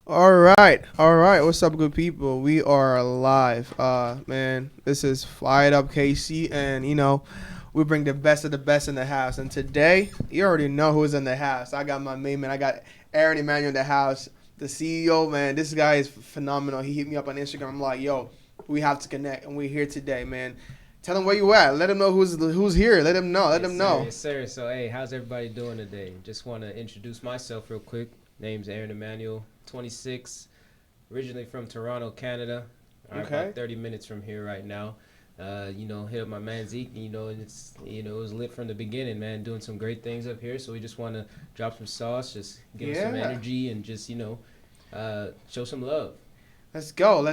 All right. What's up, good people? We are live. Man, this is FiredUp KC, and we bring the best of the best in the house. And today, you already know who's in the house. I got my main man. I got Aaron Emmanuel in the house, the CEO. Man, this guy is phenomenal. He hit me up on Instagram. I'm like, yo, we have to connect, and we're here today, man. Tell him where you at. Let him know who's here. Let him know. Let him know. Yes, sir. So, hey, how's everybody doing today? Just want to introduce myself real quick. Name's Aaron Emmanuel, 26, originally from Toronto, Canada. Okay. About 30 minutes from here right now. Hit up my man Zeke. And it was lit from the beginning, man. Doing some great things up here. So we just want to drop some sauce, just give us some energy, and just show some love. Let's go.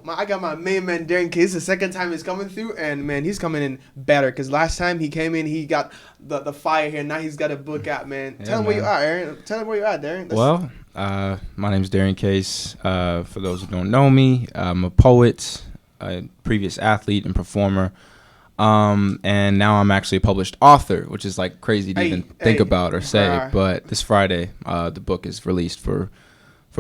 I got my main man, Darrien Case. The second time he's coming through, and man, he's coming in better. Because last time he came in, he got the fire here. Now he's got a book out, man. Tell him where you are, Aaron. Tell him where you are, Darrien. Well, my name's Darrien Case. For those who don't know me, I'm a poet, a previous athlete and performer. And now I'm actually a published author, which is like crazy to even think about or say. But this Friday, the book is released for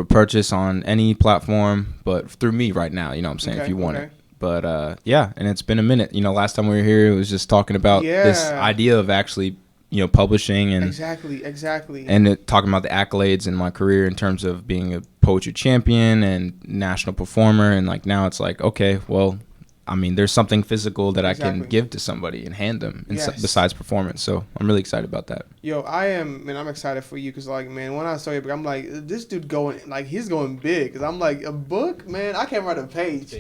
purchase on any platform, but through me right now, you know what I'm saying, if you want it. But and it's been a minute. Last time we were here, it was just talking about this idea of actually, publishing and exactly. And talking about the accolades in my career in terms of being a poetry champion and national performer. And like now it's like, okay, well, I mean, there's something physical that I can give to somebody and hand them besides performance. So I'm really excited about that. Yo, I'm excited for you because, like, man, when I saw you, I'm like, this dude he's going big. Because I'm like, a book? Man, I can't write a page.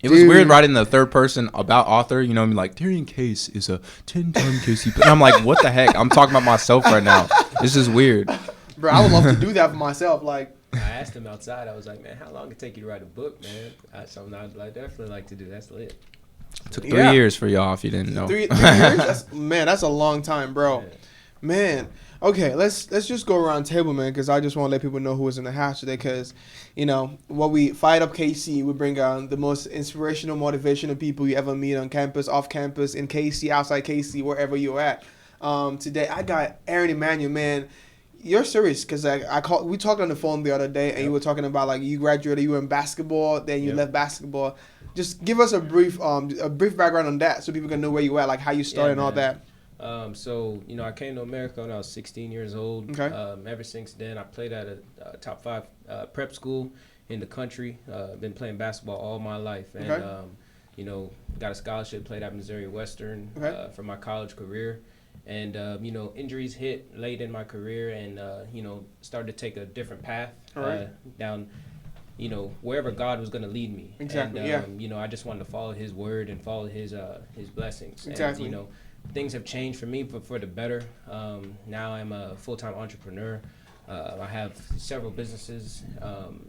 It was weird writing the third person about author. Like, Darrien Case is a 10-time KC. And I'm like, what the heck? I'm talking about myself right now. This is weird. Bro, I would love to do that for myself. Like, I asked him outside. I was like, man, how long it take you to write a book, man? Something I'd definitely like to do. That's lit. It took 3 years for y'all if you didn't know. 3 years? That's a long time, bro. Yeah. Man. Okay, let's just go around the table, man, because I just want to let people know who is in the house today. Because, what we FiredUp KC, we bring on the most inspirational, motivational people you ever meet on campus, off campus, in KC, outside KC, wherever you're at. Today, I got Aaron Emmanuel, man. You're serious because we talked on the phone the other day, and you were talking about like you graduated, you were in basketball, then you left basketball. Just give us a brief background on that so people can know where you at, like how you started and all that. I came to America when I was 16 years old. Okay. Ever since then, I played at a top 5 prep school in the country. Been playing basketball all my life, and got a scholarship, played at Missouri Western for my college career. And, injuries hit late in my career and, started to take a different path down, wherever God was going to lead me. Exactly, and, I just wanted to follow his word and follow his blessings. Exactly. And, things have changed for me for the better. Now I'm a full-time entrepreneur. I have several businesses.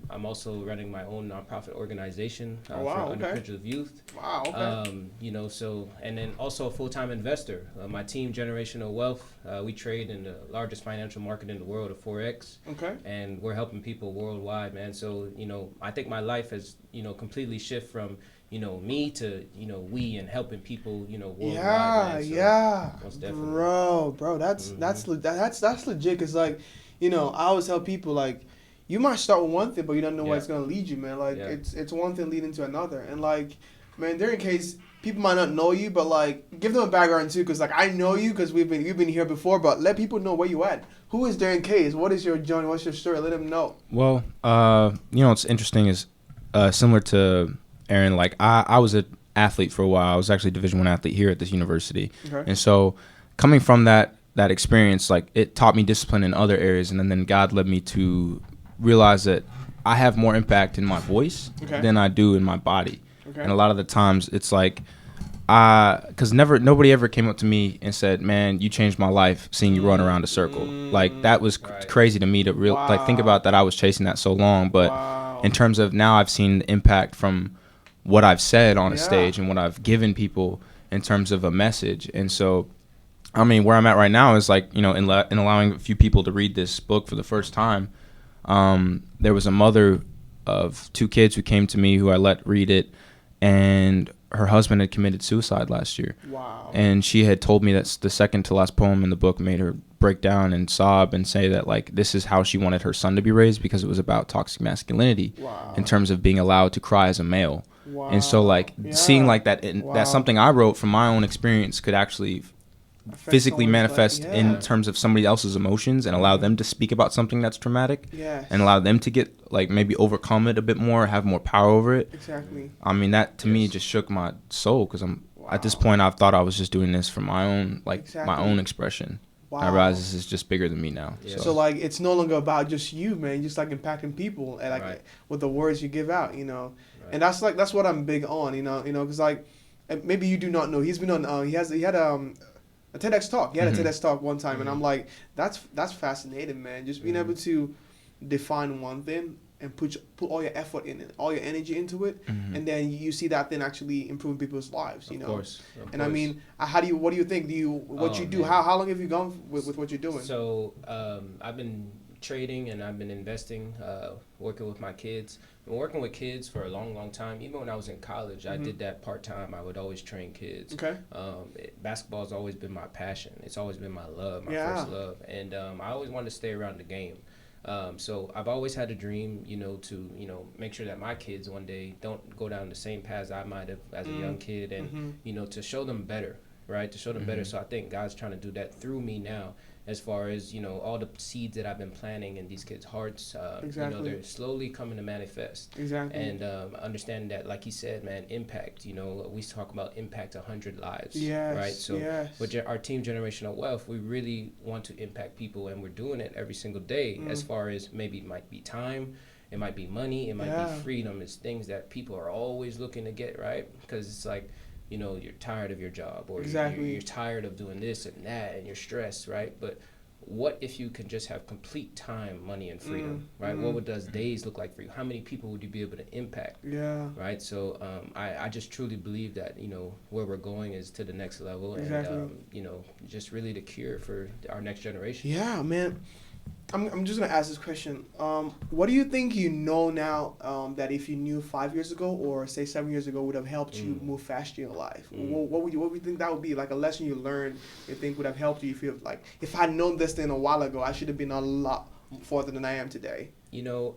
I'm also running my own nonprofit organization for underprivileged youth. Wow. Okay. And then also a full-time investor. My team, Generational Wealth, we trade in the largest financial market in the world, of Forex. Okay. And we're helping people worldwide, man. So, I think my life has, completely shifted from, me to, we and helping people, worldwide. Most definitely. Bro, that's legit. Cause like, I always tell people like, you might start with one thing, but you don't know where it's gonna lead you, man. Like it's one thing leading to another, and like, man, Darrien Case, people might not know you, but like, give them a background too, cause like I know you, cause you've been here before, but let people know where you at. Who is Darrien Case? What is your journey? What's your story? Let them know. Well, what's interesting is similar to Aaron. Like I was an athlete for a while. I was actually a Division I athlete here at this university, and so coming from that experience, like it taught me discipline in other areas, and then God led me to realize that I have more impact in my voice than I do in my body. And a lot of the times it's like, because nobody ever came up to me and said, man, you changed my life seeing you run around a circle. Like that was crazy to me to like think about that. I was chasing that so long, but in terms of now I've seen the impact from what I've said on a stage and what I've given people in terms of a message. And so I mean, where I'm at right now is like, in allowing a few people to read this book for the first time. There was a mother of 2 kids who came to me who I let read it, and her husband had committed suicide last year. Wow. And she had told me that the second to last poem in the book made her break down and sob and say that like this is how she wanted her son to be raised because it was about toxic masculinity in terms of being allowed to cry as a male. And so like seeing like that that's something I wrote from my own experience could actually physically manifest in terms of somebody else's emotions and allow them to speak about something that's traumatic and allow them to get like maybe overcome it a bit more, have more power over it. Exactly. I mean, that to me just shook my soul because I'm at this point I've thought I was just doing this for my own my own expression. Wow. I realize this is just bigger than me now. Yeah. So like it's no longer about just you, man. Just like impacting people and like with the words you give out, you know. And that's what I'm big on, you know, because like maybe you do not know he's been on he had a TEDx talk. He had a TEDx talk one time, and I'm like, that's fascinating, man. Just being able to define one thing and put all your effort in it, all your energy into it, and then you see that thing actually improving people's lives, you know. Of course. I mean, what do you think? How long have you gone with what you're doing? So I've been trading and I've been investing, working with my kids. I've been working with kids for a long time. Even when I was in college, I did that part-time. I would always train kids. Okay. Basketball has always been my passion. It's always been my love, my first love. And I always wanted to stay around the game. So I've always had a dream, you know, to, you know, make sure that my kids one day don't go down the same paths I might have as a young kid and, you know, to show them better, right? To show them better. So I think God's trying to do that through me now. As far as, you know, all the seeds that I've been planting in these kids' hearts, you know, they're slowly coming to manifest. Exactly. And understanding that, like he said, man, impact, you know, we talk about impact 100 lives, right? So with our team Generational Wealth, we really want to impact people, and we're doing it every single day. As far as maybe it might be time, it might be money, it might be freedom. It's things that people are always looking to get, right? Because it's like, you know, you're tired of your job, or you're tired of doing this and that, and you're stressed, right? But what if you can just have complete time, money, and freedom, right? What would those days look like for you? How many people would you be able to impact? Yeah. Right? So I just truly believe that, you know, where we're going is to the next level, and, you know, just really the cure for our next generation. Yeah, man. I'm just going to ask this question. What do you think you know now that if you knew 5 years ago or, say, 7 years ago would have helped you move faster in your life? What would you think that would be? Like a lesson you learned you think would have helped you? You feel like, if I'd known this thing a while ago, I should have been a lot farther than I am today. You know,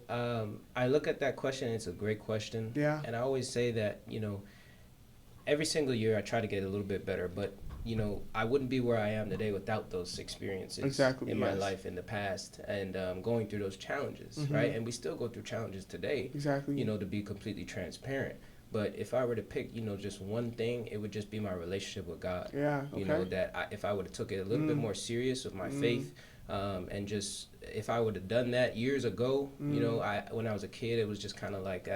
I look at that question. It's a great question. Yeah. And I always say that, you know, every single year I try to get a little bit better, but you know, I wouldn't be where I am today without those experiences in my life in the past, and going through those challenges, right? And we still go through challenges today, you know, to be completely transparent. But if I were to pick, you know, just one thing, it would just be my relationship with God. Yeah, okay. You know, that if I would have took it a little bit more serious with my faith, and just if I would have done that years ago, you know, when I was a kid, it was just kind of like,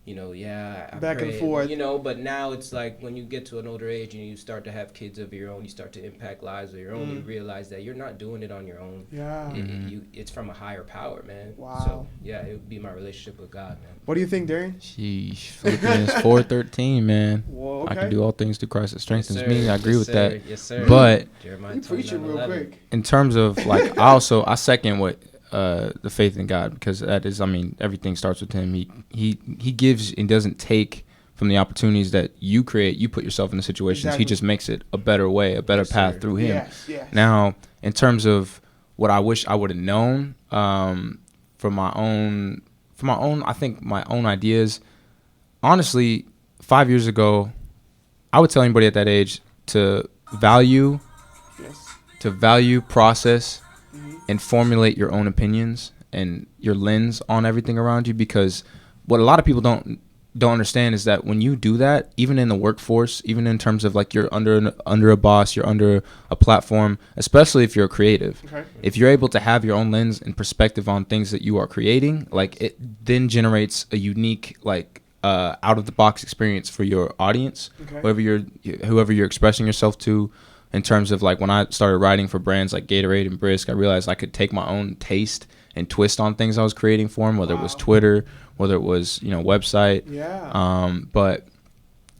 you know, I back and forth. You know, but now it's like when you get to an older age and you start to have kids of your own, you start to impact lives of your own, you realize that you're not doing it on your own. Yeah. It's from a higher power, man. Wow. So, yeah, it would be my relationship with God, man. What do you think, Darrien? Sheesh. Philippians 4:13, man. Well, okay. I can do all things through Christ that strengthens me. I agree with that. Yes, sir. But you preach it real quick. In terms of, like, I second what the faith in God, because that is, I mean, everything starts with him. He gives and doesn't take from the opportunities that you create. You put yourself in the situations. He just makes it a better way, a better path through him. Yes. Now, in terms of what I wish I would have known, for my own, I think my own ideas, honestly, 5 years ago, I would tell anybody at that age to value process, and formulate your own opinions and your lens on everything around you, because what a lot of people don't understand is that when you do that, even in the workforce, even in terms of like you're under a boss, you're under a platform, especially if you're a creative, if you're able to have your own lens and perspective on things that you are creating, like it then generates a unique, like out of the box experience for your audience, whoever you're expressing yourself to. In terms of like when I started writing for brands like Gatorade and Brisk, I realized I could take my own taste and twist on things I was creating for them, whether it was Twitter, whether it was, you know, website. Yeah. But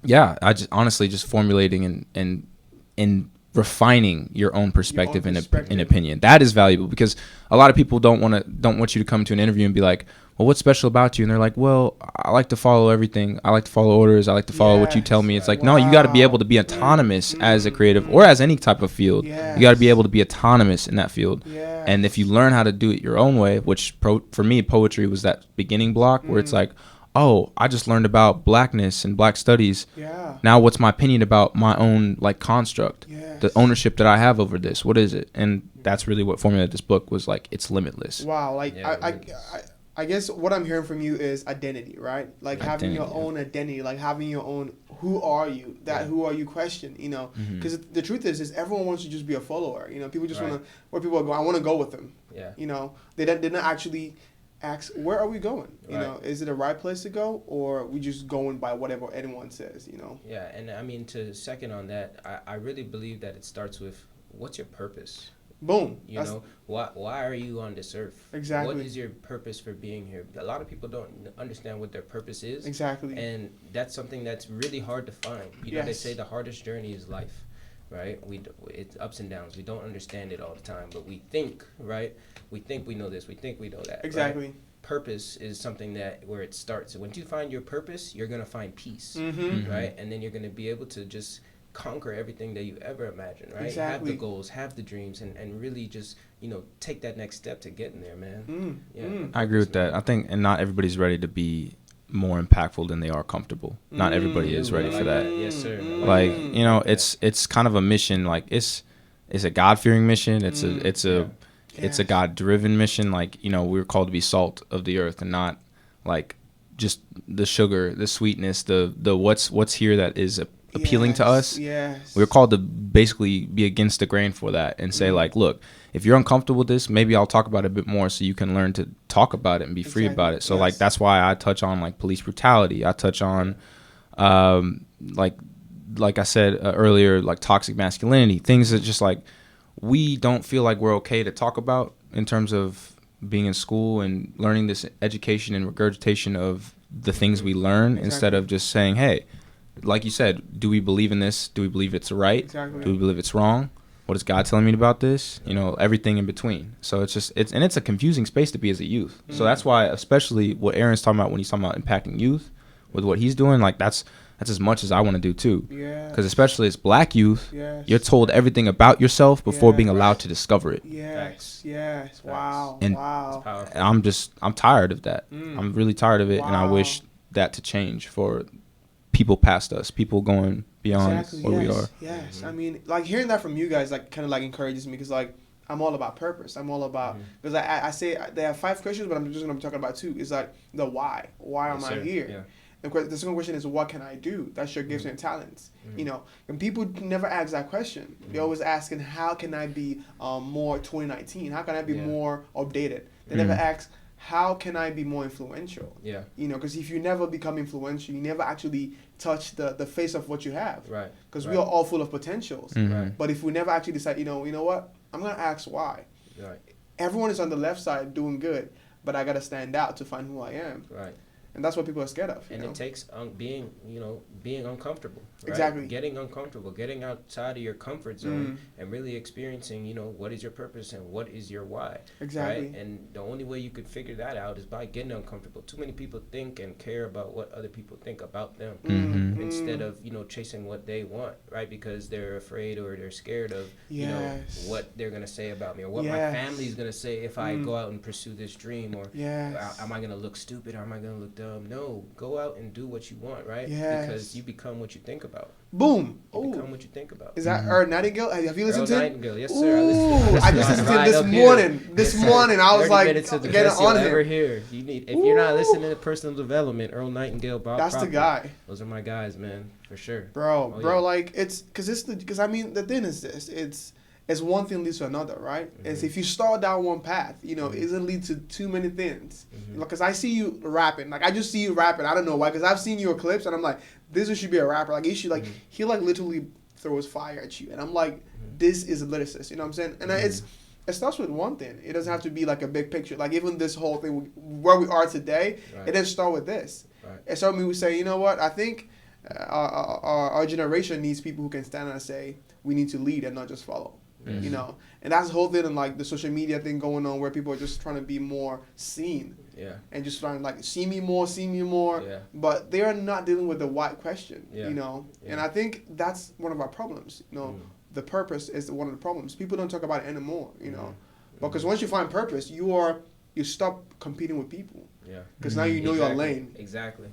yeah, I just honestly just formulating and refining your own perspective and opinion. That is valuable, because a lot of people don't want you to come to an interview and be like, well, what's special about you? And they're like, well, I like to follow everything. I like to follow orders. I like to follow what you tell me. It's like, no, you got to be able to be autonomous as a creative or as any type of field. Yes. You got to be able to be autonomous in that field. Yes. And if you learn how to do it your own way, which for me, poetry was that beginning block where it's like, oh, I just learned about blackness and black studies. Yeah. Now what's my opinion about my own like construct? Yes. The ownership that I have over this. What is it? And that's really what formulated this book, was like, it's limitless. Wow. Like I guess what I'm hearing from you is identity, right? Like having your own identity, like having your own, who are you? Who are you question, you know? Because the truth is everyone wants to just be a follower. You know, people just want to, where people are going, I want to go with them. Yeah. You know, they didn't actually ask, where are we going? You know, is it a right place to go, or are we just going by whatever anyone says, you know? Yeah, and I mean, to second on that, I really believe that it starts with, what's your purpose? Boom. You know, why are you on this earth? Exactly. What is your purpose for being here? A lot of people don't understand what their purpose is. Exactly. And that's something that's really hard to find. You know, they say the hardest journey is life, right? It's ups and downs. We don't understand it all the time, but we think, right? We think we know this. We think we know that. Exactly. Right? Purpose is something that where it starts. When you find your purpose, you're going to find peace, right? And then you're going to be able to just conquer everything that you ever imagined, right? Exactly. Have the goals, have the dreams, and really just, you know, take that next step to getting there, man. I agree with that. I think, and not everybody's ready to be more impactful than they are comfortable. Not everybody is ready for that. Yes, sir. Like, you know, it's kind of a mission. Like, it's a God-fearing mission. It's a God-driven mission. Like, you know, we're called to be salt of the earth, and not like just the sugar, the sweetness, the what's here that is appealing to us. Yes. We're called to basically be against the grain for that, and say like, look, if you're uncomfortable with this, maybe I'll talk about it a bit more so you can learn to talk about it and be free about it. So like, that's why I touch on like police brutality. I touch on like I said earlier, like toxic masculinity, things that just like we don't feel like we're okay to talk about in terms of being in school and learning this education and regurgitation of the things we learn, instead of just saying, hey, like you said, do we believe in this? Do we believe it's right? Exactly. Do we believe it's wrong? What is God telling me about this? You know, everything in between. So it's a confusing space to be as a youth. So that's why, especially what Aaron's talking about when he's talking about impacting youth with what he's doing, like that's as much as I want to do too. Yeah. Because especially as black youth, you're told everything about yourself before being allowed to discover it. Yes. Yes. Wow. And wow. I'm tired of that. I'm really tired of it, and I wish that to change for people past us, people going beyond where we are. Yes. I mean, like hearing that from you guys, like kind of like encourages me, because like I'm all about purpose. I'm all about, because I say they have 5 questions, but I'm just going to be talking about 2. It's like the why. Why am I here? Yeah. And the second question is, what can I do? That's your gifts and talents. You know, and people never ask that question. They're always asking, how can I be more 2019? How can I be more updated? They never ask, how can I be more influential? Yeah. You know, because if you never become influential, you never actually touch the face of what you have. Right. Because we are all full of potentials. Right. But if we never actually decide, you know what, I'm going to ask why. Right. Everyone is on the left side doing good, but I got to stand out to find who I am. Right. And that's what people are scared of. And it takes being uncomfortable. Right? Exactly. Getting uncomfortable, getting outside of your comfort zone, and really experiencing, what is your purpose and what is your why. Exactly. Right? And the only way you could figure that out is by getting uncomfortable. Too many people think and care about what other people think about them instead of, chasing what they want, right? Because they're afraid or they're scared of, what they're going to say about me, or what my family's going to say if I go out and pursue this dream, or am I going to look stupid, or am I going to look dumb? No, go out and do what you want, right? Yes. Because you become what you think about. Boom. You become what you think about. Is that Aaron Nightingale? Have you listened to it? Nightingale, yes, sir. I just listened to it this morning. This morning, I was like, getting on him. Ever hear. If you're not listening to personal development, Earl Nightingale, Bob That's Proctor, the guy. Those are my guys, man, for sure. Bro, like because I mean the thing is this, it's one thing leads to another, right? It's if you start down one path, it doesn't lead to too many things. Because I see you rapping, like I just see you rapping. I don't know why, because I've seen your clips and I'm like, this should be a rapper. Like he should he literally throws fire at you, and I'm like, this is a lyricist. You know what I'm saying? And it starts with one thing. It doesn't have to be like a big picture. Like even this whole thing where we are today, it didn't start with this. Right. It started with me saying, you know what? I think our generation needs people who can stand and say, we need to lead and not just follow. You know, and that's the whole thing, and like the social media thing going on where people are just trying to be more seen, and just trying to like see me more, but they are not dealing with the why question, you know, and I think that's one of our problems. You know, the purpose is one of the problems. People don't talk about it anymore, you know, because once you find purpose, you stop competing with people, because now you know your lane. Exactly.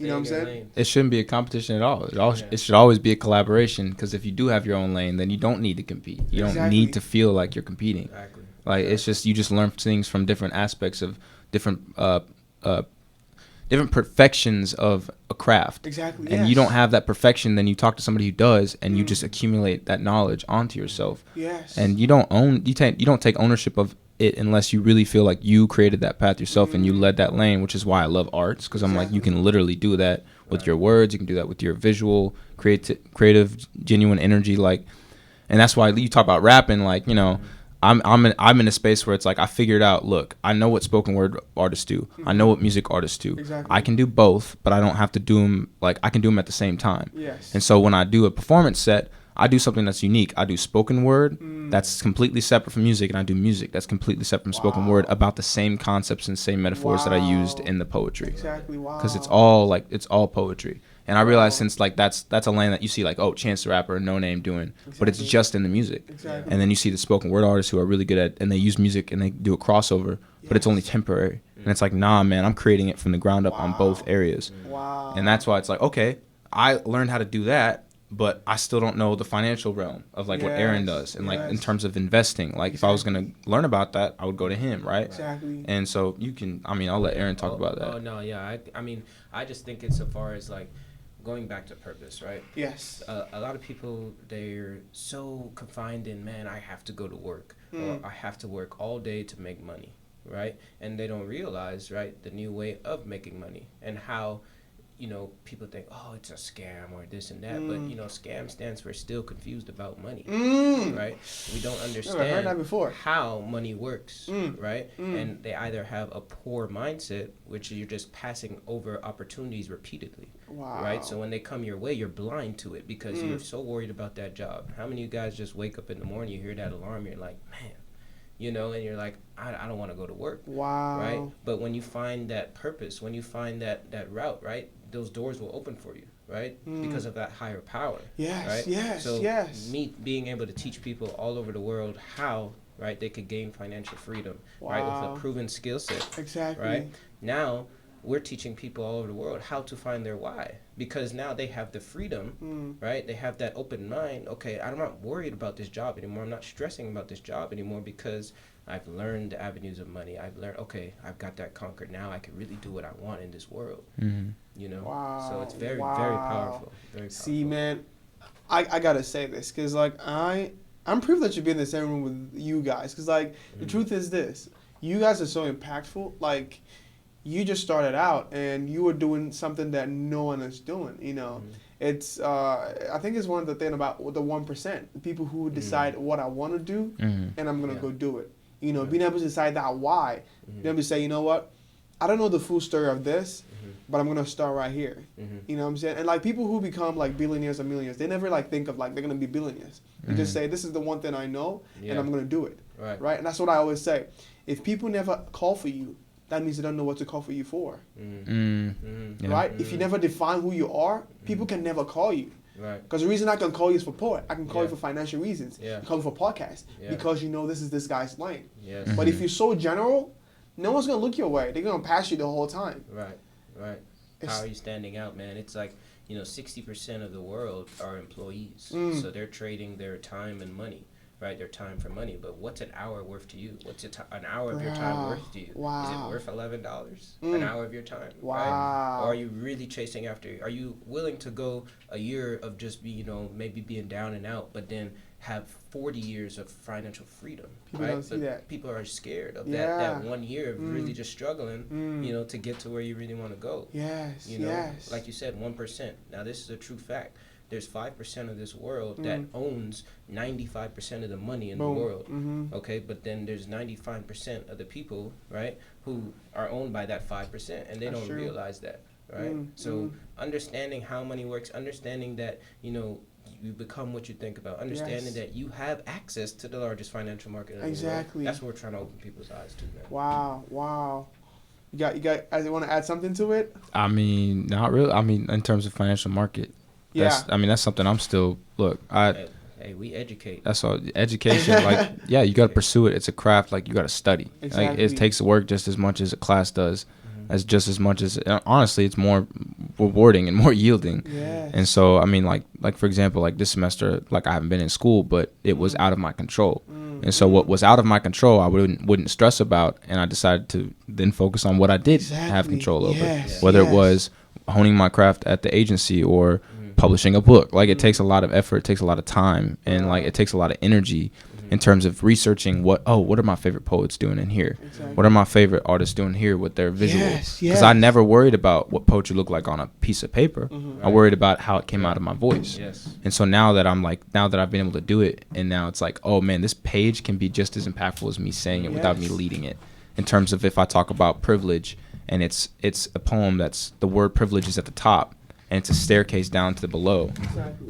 You know what I'm saying? It shouldn't be a competition at all. It should always be a collaboration, because if you do have your own lane, then you don't need to compete. You don't need to feel like you're competing. Like it's just, you just learn things from different aspects of different perfections of a craft. And you don't have that perfection, then you talk to somebody who does, and you just accumulate that knowledge onto yourself. And you don't take ownership of it unless you really feel like you created that path yourself and you led that lane, which is why I love arts, because I'm like, you can literally do that with your words, you can do that with your visual, creative, genuine energy, like, and that's why you talk about rapping, like, you know, I'm in a space where it's like I figured out, look, I know what spoken word artists do, I know what music artists do, I can do both, but I don't have to do them, like, I can do them at the same time. And so when I do a performance set, I do something that's unique. I do spoken word that's completely separate from music, and I do music that's completely separate from spoken word about the same concepts and same metaphors that I used in the poetry. Because it's all poetry. And I realized, since like that's a lane that you see, like, oh, Chance the Rapper, No Name doing, but it's just in the music. And then you see the spoken word artists who are really good at, and they use music and they do a crossover, but it's only temporary. And it's like, nah, man, I'm creating it from the ground up on both areas. And that's why it's like, okay, I learned how to do that, but I still don't know the financial realm of like what Aaron does, and like in terms of investing. Like if I was gonna learn about that, I would go to him, right? And so you can, I mean, I'll let Aaron talk about that. Oh no, yeah. I mean, I just think it's so far as like going back to purpose, right? A lot of people, they're so confined in, man, I have to go to work, or I have to work all day to make money, right? And they don't realize, right, the new way of making money, and how, you know, people think, oh, it's a scam or this and that, but you know, scam stands for still confused about money, right? We don't understand how money works, right? And they either have a poor mindset, which you're just passing over opportunities repeatedly, right? So when they come your way, you're blind to it because you're so worried about that job. How many of you guys just wake up in the morning, you hear that alarm, you're like, man, you know, and you're like, I don't want to go to work, right? But when you find that purpose, when you find that route, right, those doors will open for you, right? Because of that higher power, right? So me being able to teach people all over the world how, right, they could gain financial freedom, right, with a proven skill set, right? Now we're teaching people all over the world how to find their why, because now they have the freedom, right? They have that open mind. Okay, I'm not worried about this job anymore. I'm not stressing about this job anymore because I've learned the avenues of money. I've learned, okay, I've got that conquered. Now I can really do what I want in this world. You know? So it's very, very powerful. Very powerful. See, man, I got to say this because, like, I'm privileged to be in the same room with you guys because, like, the truth is this. You guys are so impactful. Like, you just started out and you were doing something that no one is doing, you know. It's I think it's one of the things about the 1%, the people who decide what I want to do and I'm going to go do it. You know, being able to decide that why. Being able to say, you know what, I don't know the full story of this, but I'm going to start right here. You know what I'm saying? And like people who become like billionaires or millionaires, they never like think of like they're going to be billionaires. They just say, this is the one thing I know and I'm going to do it. Right? And that's what I always say. If people never call for you, that means they don't know what to call for you for. Right? If you never define who you are, people can never call you. Because the reason I can call you is for poet. I can call you for financial reasons. I can call you for podcast. Because you know this is this guy's lane. But if you're so general, no one's going to look your way. They're going to pass you the whole time. Right. How are you standing out, man? It's like, you know, 60% of the world are employees. So they're trading their time and money. Right, their time for money, but what's an hour worth to you? What's an hour of your time worth to you? Is it worth $11? An hour of your time, right? Or are you really chasing after? Are you willing to go a year of just you know, maybe being down and out, but then have 40 years of financial freedom? People don't see that. People are scared of that 1 year of really just struggling, you know, to get to where you really want to go. You know, like you said, 1%. Now this is a true fact. There's 5% of this world that owns 95% of the money in the world. Okay, but then there's 95% of the people, right, who are owned by that 5%, and they don't realize that, right? So understanding how money works, understanding that, you know, you become what you think about. Understanding that you have access to the largest financial market in the world. Exactly. That's what we're trying to open people's eyes to, man. Wow. You got. I want to add something to it. I mean, not really. I mean, in terms of financial market. That's something I'm still. Look, Hey, we educate. That's all. Education, like, yeah, you got to pursue it. It's a craft. Like, you got to study. Exactly. Like, it takes work just as much as a class does. As just as much as, honestly, it's more rewarding and more yielding. Yes. And so, I mean, like for example, like this semester, like I haven't been in school, but it was out of my control. And so what was out of my control, I wouldn't stress about. And I decided to then focus on what I did have control over, whether it was honing my craft at the agency or publishing a book. Like, it takes a lot of effort, it takes a lot of time, and like it takes a lot of energy in terms of researching what are my favorite poets doing in here? What are my favorite artists doing here with their visuals? Because I never worried about what poetry looked like on a piece of paper. I worried about how it came out of my voice. And so now that I've been able to do it, and now it's like, oh man, this page can be just as impactful as me saying it without me leading it. In terms of if I talk about privilege, and it's a poem that's the word privilege is at the top, and it's a staircase down to the below,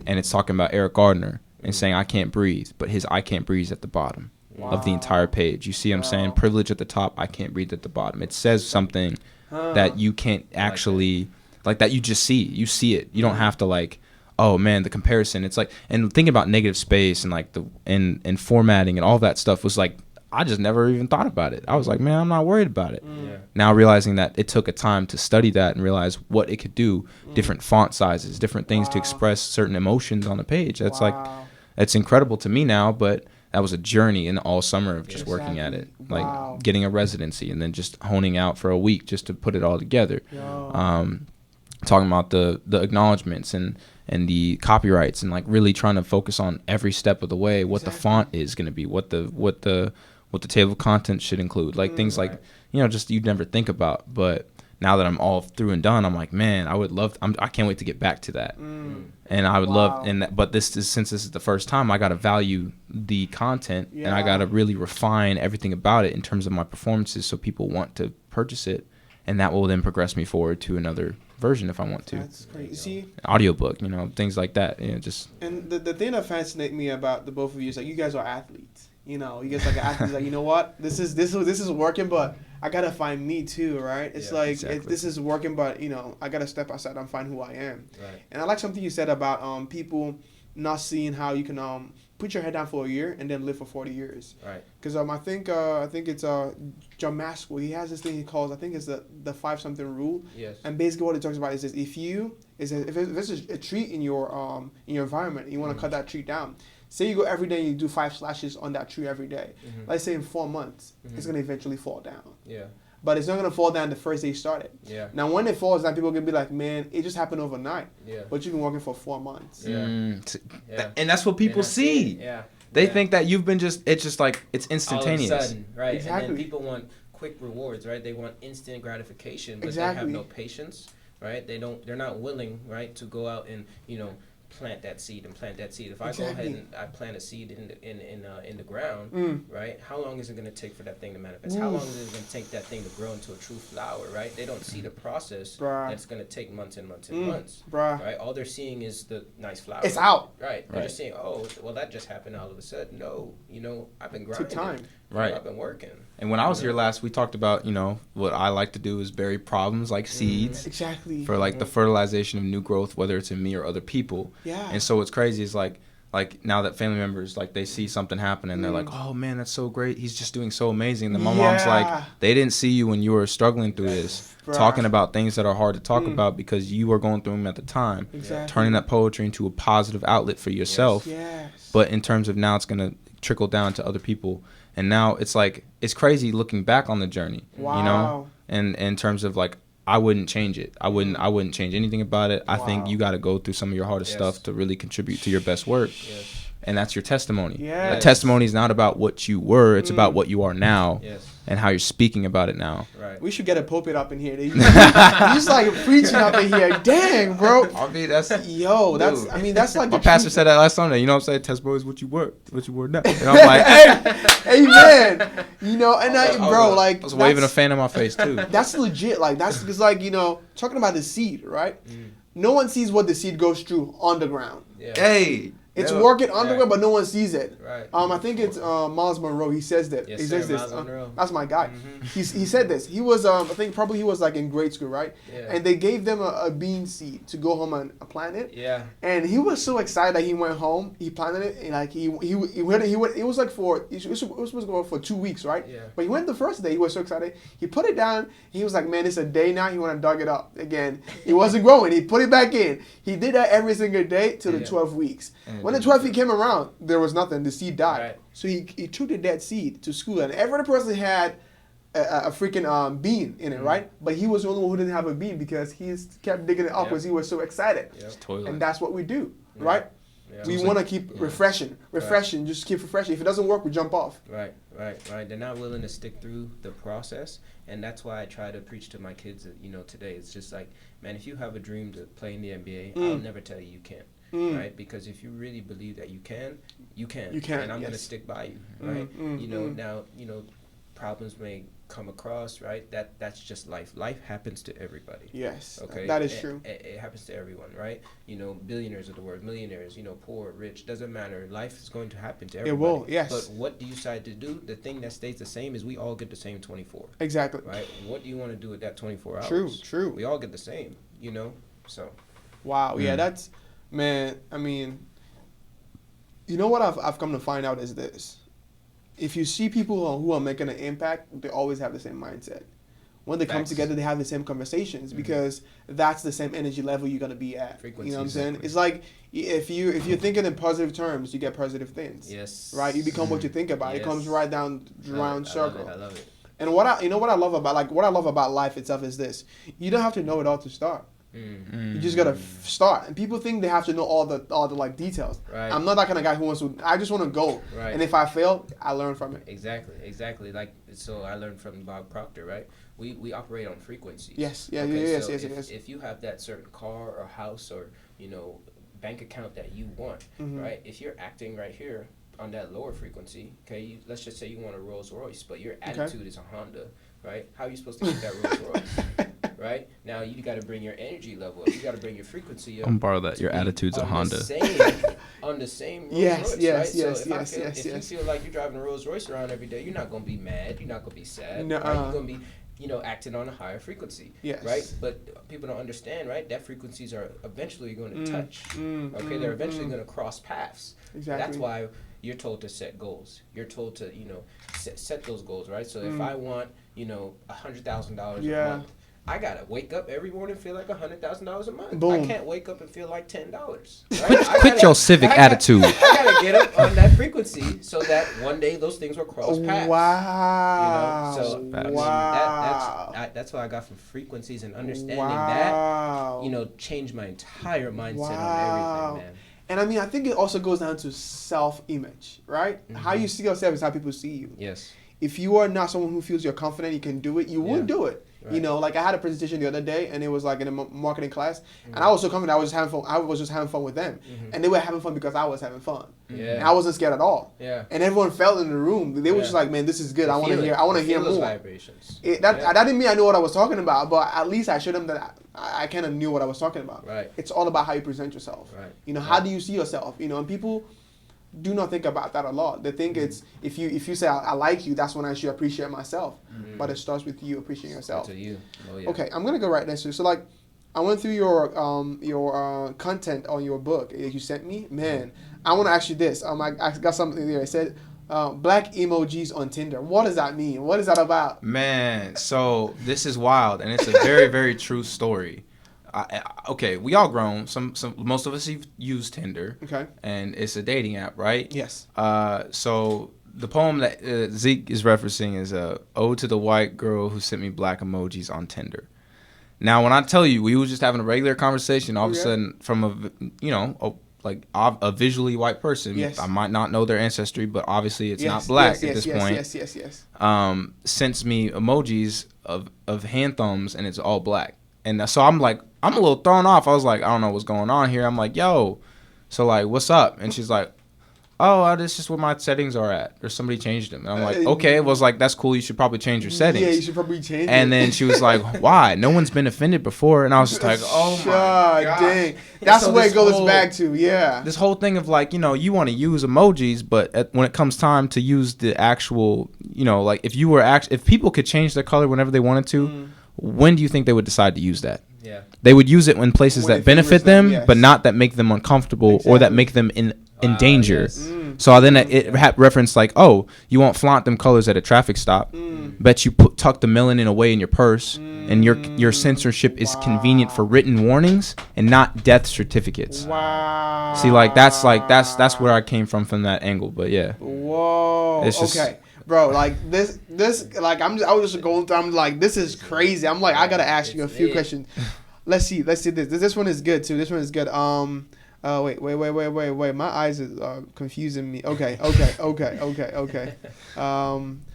and it's talking about Eric Gardner and saying I can't breathe, but his I can't breathe at the bottom of the entire page. You see what I'm saying? Privilege at the top, I can't breathe at the bottom. It says something that you can't actually, like that you just see. You see it. You don't have to like, oh man, the comparison. It's like, and thinking about negative space and like and formatting and all that stuff was like, I just never even thought about it. I was like, man, I'm not worried about it. Now realizing that it took a time to study that and realize what it could do, different font sizes, different things to express certain emotions on the page. That's like, it's incredible to me now, but that was a journey in all summer of just working at it, like getting a residency and then just honing out for a week just to put it all together. Talking about the acknowledgments and the copyrights and like really trying to focus on every step of the way, what the font is going to be, what the table of contents should include, like things like, just you'd never think about. But now that I'm all through and done, I'm like, man, I can't wait to get back to that. And I would love, but since this is the first time, I got to value the content and I got to really refine everything about it in terms of my performances so people want to purchase it. And that will then progress me forward to another version if I want to. That's crazy. See, audiobook, things like that. Just. And the thing that fascinates me about the both of you is like, you guys are athletes. You guys like athletes. Like, you know what? This is working, but I gotta find me too, right? It's this is working, but I gotta step outside and find who I am. Right. And I like something you said about people not seeing how you can put your head down for a year and then live for 40 years. Right. Because I think it's John Maxwell. He has this thing he calls, I think it's the 5-something rule. Yes. And basically what it talks about is this: if there's a tree in your environment and you want to cut that tree down. Say you go every day and you do 5 slashes on that tree every day. Let's say in 4 months, it's going to eventually fall down. Yeah. But it's not going to fall down the first day you started. Yeah. Now, when it falls down, people are going to be like, man, it just happened overnight. Yeah. But you've been working for 4 months. Yeah. And that's what people see. Yeah. They think that you've been it's just like, it's instantaneous. All of a sudden, right? Exactly. And then people want quick rewards, right? They want instant gratification, but they have no patience, right? They're not willing, right, to go out and, plant that seed. If I go ahead and I plant a seed in the ground, right? How long is it going to take for that thing to manifest? How long is it going to take that thing to grow into a true flower, right? They don't see the process that's going to take months and months and months, right? All they're seeing is the nice flower. It's out, right? They're just saying, oh, well, that just happened all of a sudden. No, I've been grinding. Took time. Right. I've been working. And when I was here last, we talked about, what I like to do is bury problems like seeds. Exactly. For like the fertilization of new growth, whether it's in me or other people. Yeah. And so what's crazy is like now that family members, like they see something happen and they're like, oh man, that's so great. He's just doing so amazing. And then my mom's like, they didn't see you when you were struggling through this, talking about things that are hard to talk about because you were going through them at the time. Exactly. Turning that poetry into a positive outlet for yourself. Yes. But in terms of now it's going to trickle down to other people. And now it's like, it's crazy looking back on the journey, and in terms of like, I wouldn't change it. I wouldn't change anything about it. I think you got to go through some of your hardest stuff to really contribute to your best work. Yes. And that's your testimony. Yes. A testimony is not about what you were. It's about what you are now and how you're speaking about it now. Right. We should get a pulpit up in here. You just like preaching up in here. Dang, bro. I mean, that's like my pastor said that last Sunday. You know what I'm saying? Testimony is what you were now. And I'm like, hey man. I was waving a fan in my face too. That's legit. Like that's because talking about the seed, right? No one sees what the seed goes through on the ground. Yeah. Hey. It's working underwear, right. but no one sees it. Right. I think it's Miles Monroe. He says that. Yes, he sir, says this. Miles Monroe. That's my guy. Mm-hmm. He said this. He was I think probably he was like in grade school, right? Yeah. And they gave them a bean seed to go home and plant it. Yeah. And he was so excited that he went home. He planted it, and like he went. It was like it was supposed to go for 2 weeks, right? Yeah. But he went the first day. He was so excited. He put it down. He was like, man, it's a day now. He went and dug it up again. It wasn't growing. He put it back in. He did that every single day till the 12 weeks. When the 12th week came around, there was nothing. The seed died. Right. So he took the dead seed to school, and every other person had a freaking bean in it, right? But he was the only one who didn't have a bean because he kept digging it up because he was so excited. Yep. And that's what we do, right? Yeah. We want to keep refreshing, just keep refreshing. If it doesn't work, we jump off. Right. They're not willing to stick through the process, and that's why I try to preach to my kids. Today it's just like, man, if you have a dream to play in the NBA, I'll never tell you can't. Right, because if you really believe that you can, and I'm gonna stick by you, right? Now, problems may come across, right? That's just life. Life happens to everybody. Yes, okay, that is true. It happens to everyone, right? Billionaires of the world, millionaires, poor, rich, doesn't matter. Life is going to happen to everybody. It will, yes. But what do you decide to do? The thing that stays the same is we all get the same 24. Exactly. Right. What do you want to do with that 24 True. hours? We all get the same. So. Wow. Yeah, that's. Man, I mean, you know what I've come to find out is this. If you see people who are making an impact, they always have the same mindset. When they come together, they have the same conversations because that's the same energy level you're going to be at. Frequency, you know what I'm saying? It's like if you're thinking in positive terms, you get positive things. Yes. Right? You become what you think about. Yes. It comes right down round circle. I love it. And what I love about life itself is this. You don't have to know it all to start. You just gotta start, and people think they have to know all the like details. Right. I'm not that kind of guy who wants to. I just want to go, right. And if I fail, I learn from it. Exactly. Like so, I learned from Bob Proctor, right? We operate on frequencies. Yes. If you have that certain car or house or bank account that you want, right? If you're acting right here on that lower frequency, okay, let's just say you want a Rolls Royce, but your attitude is a Honda, right? How are you supposed to get that Rolls Royce? Right? Now you got to bring your energy level up. You got to bring your frequency up. I'm borrow that. Your attitude's a Honda. On the same Rolls Royce, right? If you feel like you're driving a Rolls Royce around every day, you're not going to be mad. You're not going to be sad. Right? You're going to be, acting on a higher frequency. Yes. Right? But people don't understand, right? That frequencies are eventually going to touch. Okay? They're eventually going to cross paths. Exactly. That's why you're told to set goals. You're told to, set those goals, right? So if I want, $100,000 a month, I gotta wake up every morning and feel like $100,000 a month. Boom. I can't wake up and feel like $10. Right? Quit your civic attitude. I gotta get up on that frequency so that one day those things will cross paths. Wow. That's what I got from frequencies and understanding that. Changed my entire mindset on everything, man. And I mean, I think it also goes down to self-image, right? How you see yourself is how people see you. Yes. If you are not someone who feels you're confident, you can do it, you won't do it. Right. Like I had a presentation the other day, and it was like in a marketing class, and I was so confident. I was just having fun. I was just having fun with them, and they were having fun because I was having fun. Yeah. And I wasn't scared at all. Yeah. And everyone felt in the room. They were just like, "Man, this is good. I want to hear. I want to hear more." Vibrations. That didn't mean I knew what I was talking about, but at least I showed them that I kind of knew what I was talking about. Right. It's all about how you present yourself. Right. How do you see yourself? And people do not think about that a lot. They think it's if you say I like you, that's when I should appreciate myself. But it starts with you appreciating yourself. To you. Oh, yeah. Okay, I'm gonna go right next to you. So like, I went through your content on your book that you sent me. Man, I want to ask you this. I got something there. It said black emojis on Tinder. What does that mean? What is that about? Man, so this is wild, and it's a very very true story. Okay, we all grown. Most of us use Tinder. Okay. And it's a dating app, right? Yes. So the poem that Zeke is referencing is a ode to the white girl who sent me black emojis on Tinder. Now, when I tell you, we were just having a regular conversation. All of a sudden, from a visually white person, I might not know their ancestry, but obviously it's not black at this point. Yes. Sends me emojis of hand thumbs, and it's all black. And so I'm like, I'm a little thrown off. I was like, I don't know what's going on here. I'm like, yo, so like, what's up? And she's like, oh, this is where my settings are at, or somebody changed them. And I'm like, okay, well, like, that's cool. You should probably change your settings. Yeah, you should probably change And then she was like, why? No one's been offended before. And I was just like, oh my God. Dang. That's where it goes back to, yeah. This whole thing of like, you want to use emojis, but when it comes time to use the actual, like if people could change their color whenever they wanted to, when do you think they would decide to use that? Yeah. They would use it in places that benefit them, yes. but not that make them uncomfortable or that make them in danger. Yes. So then it referenced like, oh, you won't flaunt them colors at a traffic stop. Bet you tuck the melanin away in your purse, and your censorship is convenient for written warnings and not death certificates. Wow. See, that's where I came from that angle. But yeah. Whoa. It's just, okay. Bro, like this, like I was just going through. I'm like, this is crazy. I'm like, I gotta ask you a few questions. Let's see this. This one is good too. This one is good. Wait. My eyes are confusing me. Okay.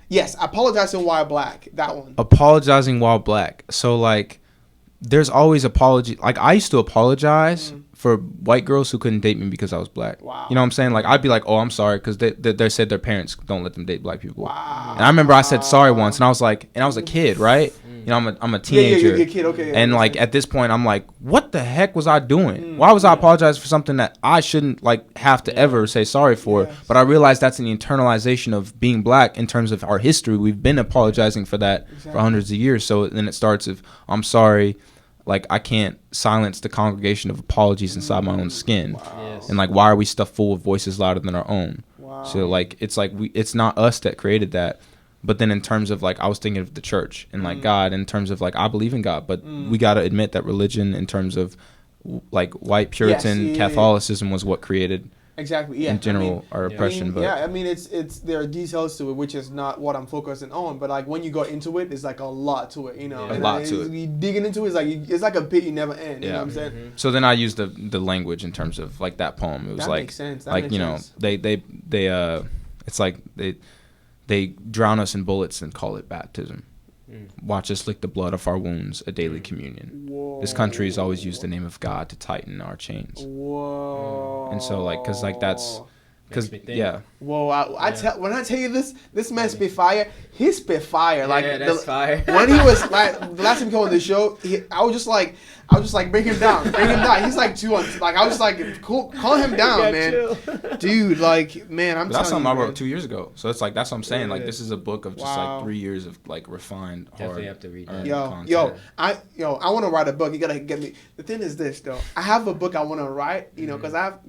Yes, apologizing while black. That one. Apologizing while black. So like, there's always apology. Like I used to apologize for white girls who couldn't date me because I was black. Wow. You know what I'm saying? Like I'd be like, oh, I'm sorry, because they said their parents don't let them date black people. Wow. And I remember I said sorry once, and I was like, and I was a kid, right? I'm a teenager. Yeah, you're a kid, okay. And like at this point, I'm like, what the heck was I doing? Why was I apologizing for something that I shouldn't like have to ever say sorry for? Yes. But I realized that's an internalization of being black in terms of our history. We've been apologizing for that for hundreds of years. So then it starts with, I'm sorry. Like, I can't silence the congregation of apologies inside my own skin. Wow. Yes. And, like, why are we stuffed full of voices louder than our own? Wow. So, like, it's not us that created that. But then in terms of, like, I was thinking of the church and, like, God in terms of, like, I believe in God. But we got to admit that religion in terms of, like, white Puritan Catholicism was what created exactly in general our oppression. But I mean it's there are details to it which is not what I'm focusing on, but like when you go into it, it's like a lot to it, a lot to it. You digging into it, it's like a pit you never end. You know what I'm saying? So then I used the language in terms of like that poem. It was that like makes sense. That like makes sense. they it's like they drown us in bullets and call it baptism. Watch us lick the blood off our wounds, a daily communion. Whoa. This country has always used the name of God to tighten our chains. Whoa. And so like cause like that's because yeah. Whoa! When I tell you this man spit fire. He spit fire. Like that's fire. When he was like the last time he came on the show, I was just like bring him down. He's like 200. Like I was just like, cool, calm him down, man. Chill. Dude, like man, I'm. But that's telling something you, I wrote 2 years ago. So it's like that's what I'm saying. Yeah. Like this is a book of just like 3 years of like refined, Definitely hard. have to read earned that. content. I want to write a book. You gotta get me. The thing is this though. I have a book I want to write. You know, because I've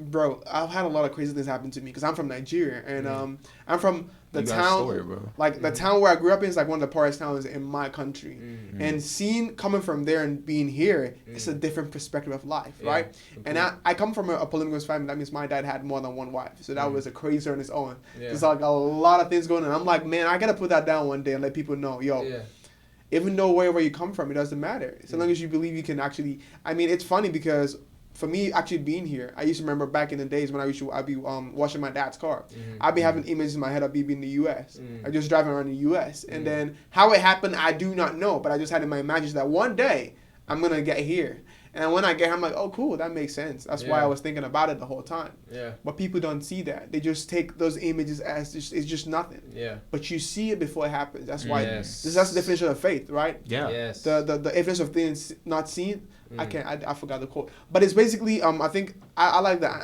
had a lot of crazy things happen to me. Because I'm from Nigeria and I'm from the town. Story, bro. Like the town where I grew up in is like one of the poorest towns in my country. And coming from there and being here, it's a different perspective of life, right? And I come from a polygamous family. That means my dad had more than one wife, so that was a crazy on its own. There's like a lot of things going on. I'm like, man, I gotta put that down one day and let people know, even though where you come from, it doesn't matter. So long as you believe you can actually. I mean, it's funny because for me actually being here, I used to remember back in the days when I'd be washing my dad's car. I'd be having images in my head of me being in the U.S. I just driving around the U.S. And then how it happened, I do not know. But I just had in my imagination that one day I'm going to get here. And when I get here, I'm like, oh, cool, that makes sense. That's why I was thinking about it the whole time. Yeah. But people don't see that. They just take those images as it's just nothing. Yeah. But you see it before it happens. That's why that's the definition of faith, right? Yeah. Yes. The evidence of things not seen. I forgot the quote, but it's basically I think I like that.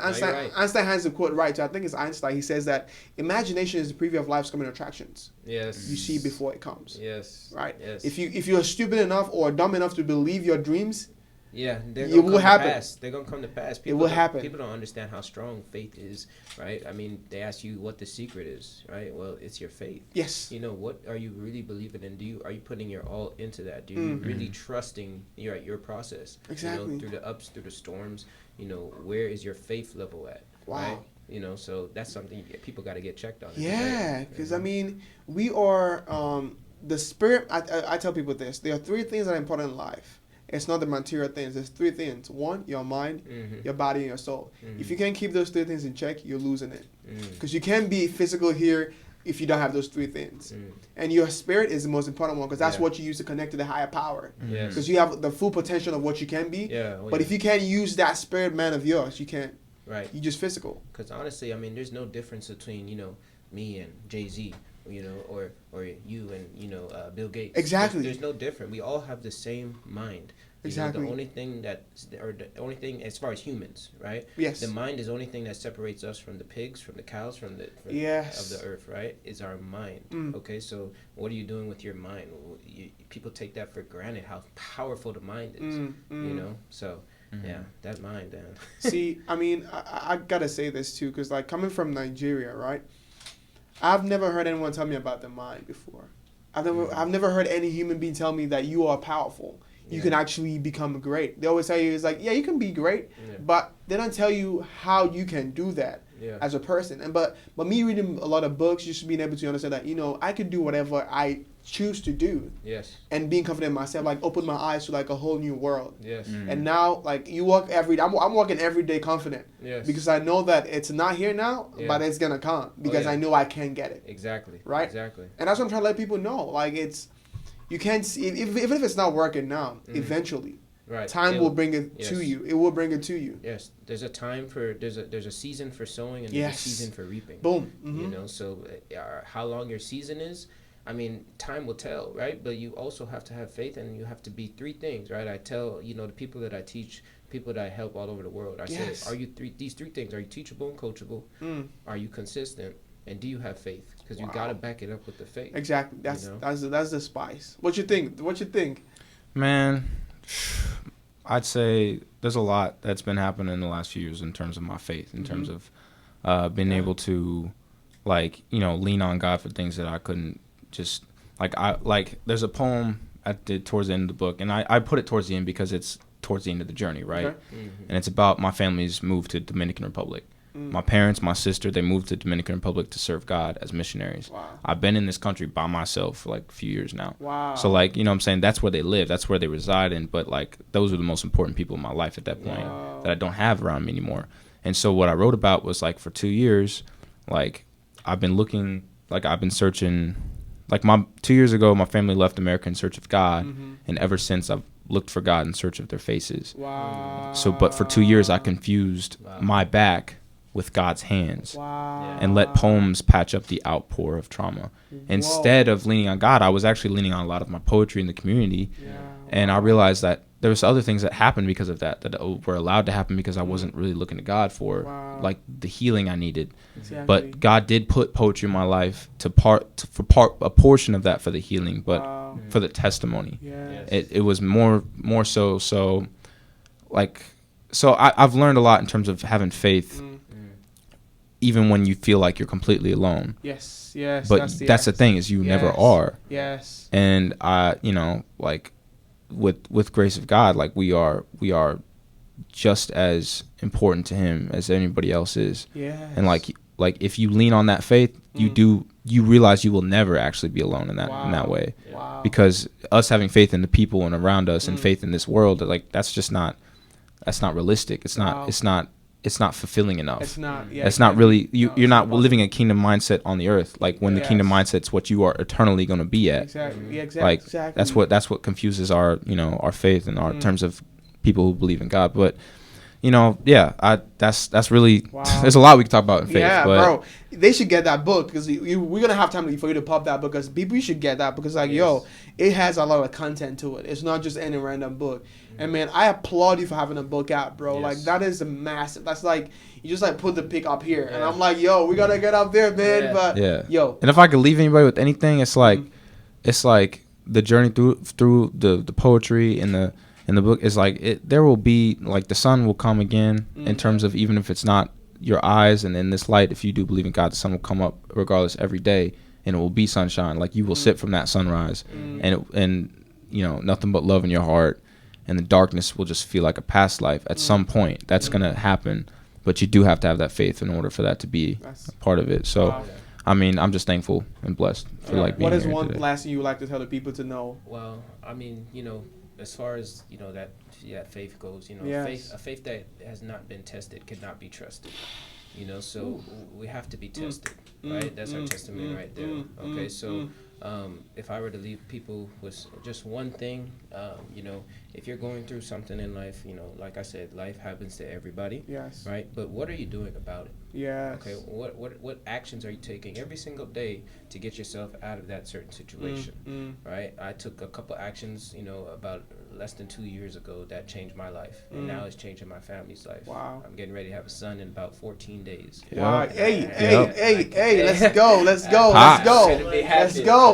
Einstein has the quote right. So I think it's Einstein. He says that imagination is the preview of life's coming attractions. Yes. You see before it comes. Yes. Right. Yes. If you're stupid enough or dumb enough to believe your dreams. Yeah, it will happen. They're gonna come to pass. It will happen. People don't understand how strong faith is, right? I mean, they ask you what the secret is, right? Well, it's your faith. Yes. You know, what are you really believing in? Are you putting your all into that? Do you really trusting your process? Exactly. You know, through the ups, through the storms. You know, where is your faith level at? Wow. Right? You know, so that's something people got to get checked on. Yeah, because I mean, we are the spirit. I tell people this: there are 3 things that are important in life. It's not the material things. There's 3 things. 1, your mind, your body, and your soul. If you can't keep those 3 things in check, you're losing it. Because you can't be physical here if you don't have those 3 things. And your spirit is the most important one because that's what you use to connect to the higher power. Because you have the full potential of what you can be. But if you can't use that spirit man of yours, you can't Right. You're just physical. Because honestly, I mean, there's no difference between, you know, me and Jay-Z, you know, or you and, you know, Bill Gates. Exactly. There's no different. We all have the same mind. Exactly. The only thing the only thing as far as humans, right? Yes. The mind is the only thing that separates us from the pigs, from the cows, from of the earth, right? Is our mind. Okay, so what are you doing with your mind? People take that for granted, how powerful the mind is, you know? So, yeah, that mind, man. See, I mean, I gotta say this too, because like coming from Nigeria, right? I've never heard anyone tell me about the mind before. I've never heard any human being tell me that you are powerful. You can actually become great. They always tell you, it's like, yeah, you can be great, but they don't tell you how you can do that as a person. And but me reading a lot of books, just being able to understand that, you know, I could do whatever I choose to do. Yes. And being confident in myself, like open my eyes to like a whole new world. Yes. And now, like you walk I'm walking every day confident. Yes. Because I know that it's not here now, but it's gonna come because I know I can get it. Exactly. Right. Exactly. And that's what I'm trying to let people know. Like it's. You can't see, even if it's not working now, eventually, time will bring it to you. It will bring it to you. Yes, there's a time for there's a season for sowing and there's a season for reaping. Boom. You know, so how long your season is, I mean, time will tell, right? But you also have to have faith, and you have to be three things, right? I tell, you know, the people that I teach, people that I help all over the world, I say, are you these three things? Are you teachable and coachable? Are you consistent? And do you have faith? Because you got to back it up with the faith. Exactly. That's the spice. What you think? Man, I'd say there's a lot that's been happening in the last few years in terms of my faith, in terms of being able to, like, you know, lean on God for things that I couldn't just, there's a poem I did towards the end of the book, and I put it towards the end because it's towards the end of the journey, right? Okay. And it's about my family's move to Dominican Republic. My parents, my sister, they moved to Dominican Republic to serve God as missionaries. Wow. I've been in this country by myself for like a few years now. Wow. So like, you know what I'm saying, that's where they live, that's where they reside in, but like those are the most important people in my life at that point that I don't have around me anymore. And so what I wrote about was like for 2 years, like I've been searching, like 2 years ago, my family left America in search of God. And ever since I've looked for God in search of their faces. Wow. So, but for 2 years I confused my back with God's hands and let poems patch up the outpour of trauma. Instead of leaning on God, I was actually leaning on a lot of my poetry in the community. And I realized that there was other things that happened because of that were allowed to happen because I wasn't really looking to God for like the healing I needed. But God did put poetry in my life a portion of that for the healing, but for the testimony. It was more so like, so I've learned a lot in terms of having faith even when you feel like you're completely alone. Yes. But that's the thing, is you never are. Yes. And you know, like with grace of God, like we are just as important to him as anybody else is. Yeah. And like if you lean on that faith, you realize you will never actually be alone in that way. Wow. Because us having faith in the people and around us and faith in this world, like that's not realistic. It's not fulfilling enough. It's not. Yeah, it's not really. You're not living a kingdom mindset on the earth. Like when the kingdom mindset's what you are eternally going to be at. Exactly. Yeah, exactly. Like that's what confuses our faith and our terms of people who believe in God. But you know, that's really there's a lot we can talk about in faith. Yeah, but bro, they should get that book because we're gonna have time for you to pop that book because people should get that because it has a lot of content to it. It's not just any random book. And man, I applaud you for having a book out, bro. Yes. Like that is a massive. That's like you just like put the pic up here, and I'm like, yo, we gotta get up there, man. Yeah. But and if I could leave anybody with anything, it's like the journey through the poetry and the book is like there will be like the sun will come again in terms of even if it's not your eyes, and in this light, if you do believe in God, the sun will come up regardless every day, and it will be sunshine. Like you will sit from that sunrise, and you know nothing but love in your heart. And the darkness will just feel like a past life at some point. That's going to happen. But you do have to have that faith in order for that to be a part of it. So, I mean, I'm just thankful and blessed for like being here today. What is one last thing you would like to tell the people to know? Well, I mean, you know, as far as, you know, that faith goes, you know, a faith that has not been tested cannot be trusted. You know, so we have to be tested, right? That's our testimony right there. Okay, so if I were to leave people with just one thing, if you're going through something in life, like I said, life happens to everybody. Yes. Right. But what are you doing about it? Yes. Okay. What actions are you taking every single day to get yourself out of that certain situation? Right. I took a couple actions, about less than 2 years ago that changed my life, and now it's changing my family's life. Wow. I'm getting ready to have a son in about 14 days. Wow. Hey, Let's let's go.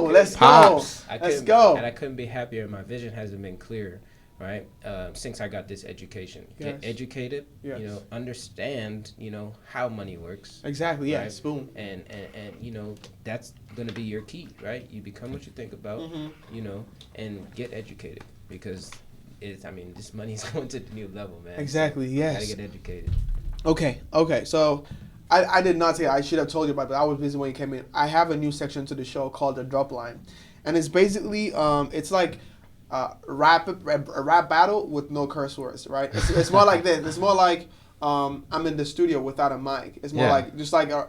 Let's go. And I couldn't be happier. My vision hasn't been clear, right? Since I got this education. Get educated, understand, how money works. Exactly, right? yes. Boom. And that's going to be your key, right? You become what you think about, and get educated, because this money's going to the new level, man. Exactly, so yes. You got to get educated. Okay. So I did not say, I should have told you about it, but I was busy when you came in. I have a new section to the show called the Drop Line. And it's basically, it's like a rap battle with no curse words, right? It's more like this. It's more like I'm in the studio without a mic. It's more like just like a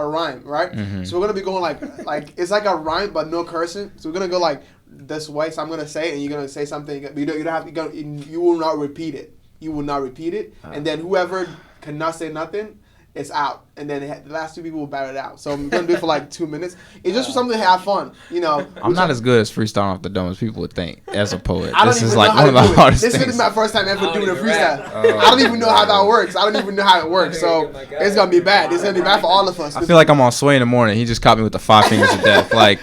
rhyme, right? Mm-hmm. So we're gonna be going like it's like a rhyme but no cursing. So we're gonna go like this way. So I'm gonna say it and you're gonna say something. You don't have to. You will not repeat it. You will not repeat it. And then whoever cannot say nothing, it's out, and then the last two people will battle it out. So I'm gonna do it for like 2 minutes. It's just for something to have fun, I'm not as good as freestyling off the dome as people would think. As a poet, this is like one of the hardest things. This is my first time ever doing a freestyle. I don't even know how that works. I don't even know how it works. So it's gonna be bad. It's gonna be bad for all of us. I feel like I'm on Sway in the morning. He just caught me with the 5 fingers of death. Like,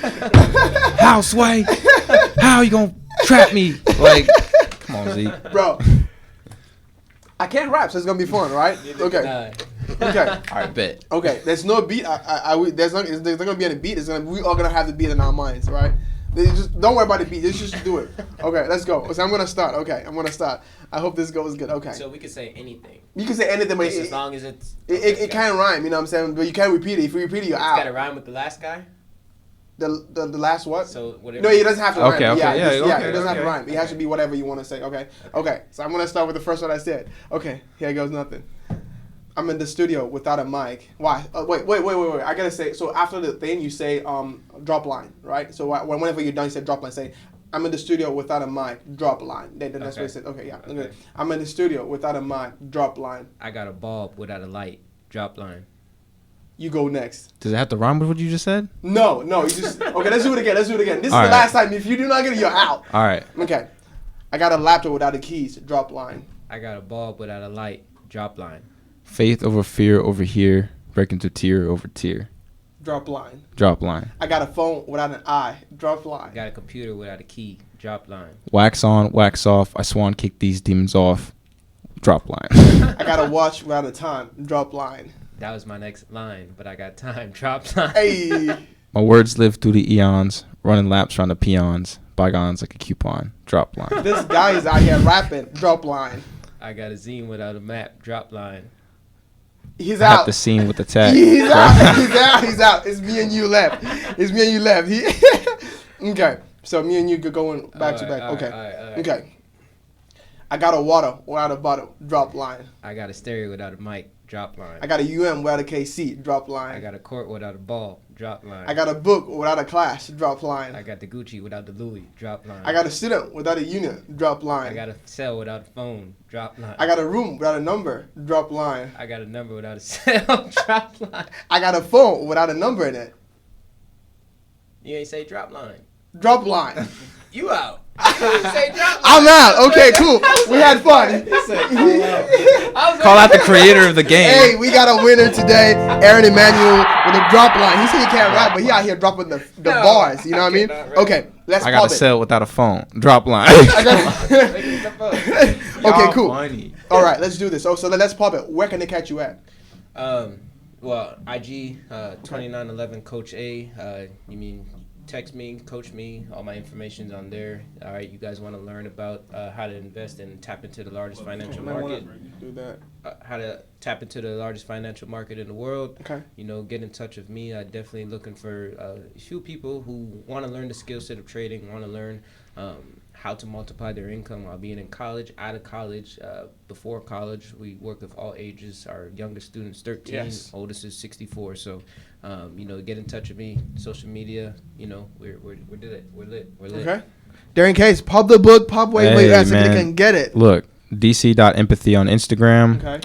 how Sway? How you gonna trap me? Like, come on, Zeke, bro. I can't rap, so it's gonna be fun, right? Okay. Okay. All right, bet. Okay. There's no beat. There's not gonna be any beat. We all gonna have the beat in our minds, right? Just don't worry about the beat. Just do it. Okay. Let's go. So I'm gonna start. Okay. I'm gonna start. I hope this goes good. Okay. So we can say anything. You can say anything, but as long as it's. It can't rhyme. You know what I'm saying? But you can't repeat it. If you repeat it, you're out. It's gotta rhyme with the last guy. The last what? So whatever. No, it doesn't have to rhyme. Okay. It doesn't have to rhyme. It has to be whatever you want to say. Okay. So I'm gonna start with the first one I said. Okay. Here goes nothing. I'm in the studio without a mic. Why? Wait. I gotta say. So after the thing, you say drop line, right? So whenever you're done, you say drop line. Say I'm in the studio without a mic. Drop line. That's what it said. Okay. Yeah. Okay. I'm in the studio without a mic. Drop line. I got a bulb without a light. Drop line. You go next. Does it have to rhyme with what you just said? No. You just okay. Let's do it again. This is the last time. If you do not get it, you're out. All right. Okay. I got a laptop without the keys. Drop line. I got a bulb without a light. Drop line. Faith over fear over here. Break into tear over tear. Drop line. Drop line. I got a phone without an eye. Drop line. I got a computer without a key. Drop line. Wax on, wax off. I swan kick these demons off. Drop line. I got a watch without a time. Drop line. That was my next line, but I got time. Drop line. Hey. My words live through the eons. Running laps around the peons. Bygones like a coupon. Drop line. This guy is out here rapping. Drop line. I got a zine without a map. Drop line. He's I out. have the scene with the tag. He's out. It's me and you left. Okay. So me and you could go back to back. Okay. All right. Okay. I got a water without a bottle. Drop line. I got a stereo without a mic. Drop line. I got a without a KC. Drop line. I got a court without a ball. Drop line. I got a book without a class. Drop line. I got the Gucci without the Louis. Drop line. I got a student without a unit. Drop line. I got a cell without a phone. Drop line. I got a room without a number. Drop line. I got a number without a cell. Drop line. I got a phone without a number in it. You ain't say drop line. Drop line. You out. Say drop line. I'm out. Okay, cool. We had fun. Call out the creator of the game. Hey, we got a winner today, Aaron Emmanuel with a drop line. He said he can't rap, but he out here dropping the bars. You know what I mean? Okay, let's I got pop a it. cell without a phone. Drop line. Okay, cool. Funny. All right, let's do this. So let's pop it. Where can they catch you at? Well, IG 2911 Coach A. You mean text me, coach me. All my information's on there. All right, you guys want to learn about how to invest and tap into the largest financial market? Do that. how to tap into the largest financial market in the world. Okay. You know, get in touch with me. I definitely looking for a few people who want to learn the skill set of trading, want to learn how to multiply their income while being in college, out of college, before college. We work with all ages. Our youngest student's 13, yes. Oldest is 64. So, you know, get in touch with me. Social media, you know, we're lit. We're lit. Okay. Darrien Case, pub the book, pub wait, so they can get it. Look, dc.empathy on Instagram. Okay.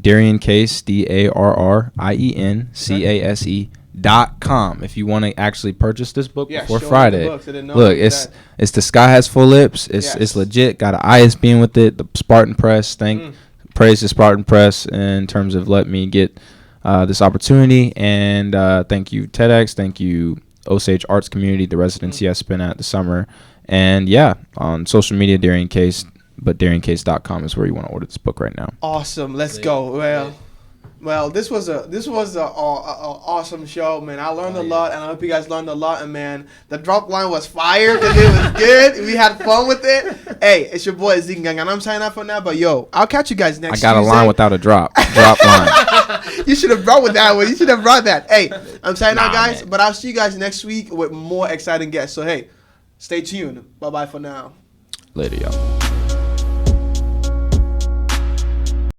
Darrien Case, DarrienCase.com. If you want to actually purchase this book before Friday. Look, it's The Sky Has Full Lips. It's legit. Got an ISBN with it. The Spartan Press. Praise the Spartan Press in terms of letting me get this opportunity. And thank you, TEDx. Thank you, Osage Arts Community, the residency I spent at the summer. And on social media, Darrien Case. But DarrienCase.com is where you want to order this book right now. Awesome. Let's go. Well, this was a awesome show, man. I learned a lot, and I hope you guys learned a lot. And man, the drop line was fire because it was good. We had fun with it. Hey, it's your boy Zeke Gang, and I'm signing off for now. But yo, I'll catch you guys next. I got Tuesday. A line without a drop line. You should have brought with that one. You should have brought that. Hey, I'm signing out, guys. Man. But I'll see you guys next week with more exciting guests. So hey, stay tuned. Bye bye for now. Later, y'all.